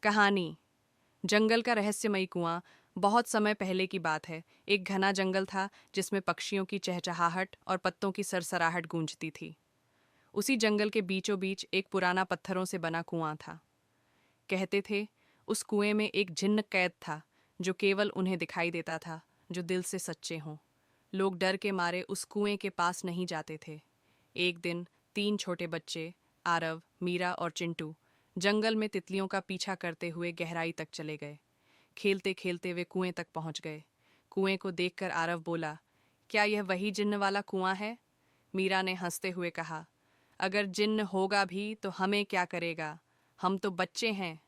कहानी। जंगल का रहस्यमयी कुआं। बहुत समय पहले की बात है। एक घना जंगल था जिसमें पक्षियों की चहचहाहट और पत्तों की सरसराहट गूंजती थी। उसी जंगल के बीचों बीच एक पुराना पत्थरों से बना कुआं था। कहते थे उस कुएं में एक जिन्न कैद था जो केवल उन्हें दिखाई देता था जो दिल से सच्चे हों। लोग डर के मारे उस कुएं के पास नहीं जाते थे। एक दिन तीन छोटे बच्चे, आरव, मीरा और चिंटू, जंगल में तितलियों का पीछा करते हुए गहराई तक चले गए। खेलते खेलते वे कुएं तक पहुंच गए। कुएं को देखकर आरव बोला, क्या यह वही जिन्न वाला कुआं है? मीरा ने हंसते हुए कहा, अगर जिन्न होगा भी तो हमें क्या करेगा, हम तो बच्चे हैं।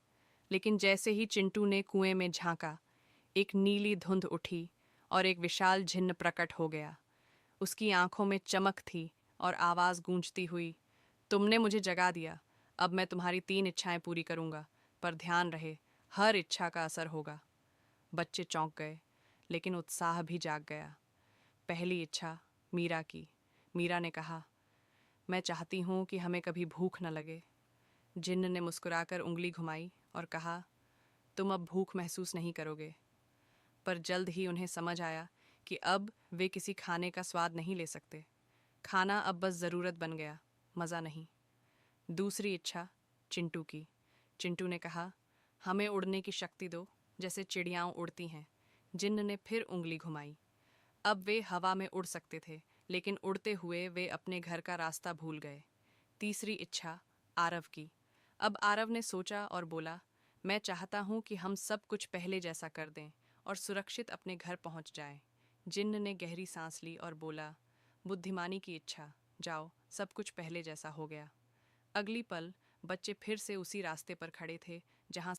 लेकिन जैसे ही चिंटू ने कुएं में झांका, एक नीली धुंध उठी और एक विशाल जिन्न प्रकट हो गया। उसकी आंखों में चमक थी और आवाज गूंजती हुई, तुमने मुझे जगा दिया। अब मैं तुम्हारी 3 इच्छाएं पूरी करूंगा, पर ध्यान रहे हर इच्छा का असर होगा। बच्चे चौंक गए, लेकिन उत्साह भी जाग गया। पहली इच्छा मीरा की। मीरा ने कहा, मैं चाहती हूँ कि हमें कभी भूख न लगे। जिन्न ने मुस्कुराकर उंगली घुमाई और कहा, तुम अब भूख महसूस नहीं करोगे। पर जल्द ही उन्हें समझ आया कि अब वे किसी खाने का स्वाद नहीं ले सकते। खाना अब बस ज़रूरत बन गया, मज़ा नहीं। दूसरी इच्छा चिंटू की। चिंटू ने कहा, हमें उड़ने की शक्ति दो, जैसे चिड़ियाँ उड़ती हैं। जिन्न ने फिर उंगली घुमाई। अब वे हवा में उड़ सकते थे, लेकिन उड़ते हुए वे अपने घर का रास्ता भूल गए। तीसरी इच्छा आरव की। अब आरव ने सोचा और बोला, मैं चाहता हूँ कि हम सब कुछ पहले जैसा कर दें और सुरक्षित अपने घर पहुँच जाएं। जिन्न ने गहरी सांस ली और बोला, बुद्धिमानी की इच्छा, जाओ, सब कुछ पहले जैसा हो गया। अगली पल बच्चे फिर से उसी रास्ते पर खड़े थे जहाँ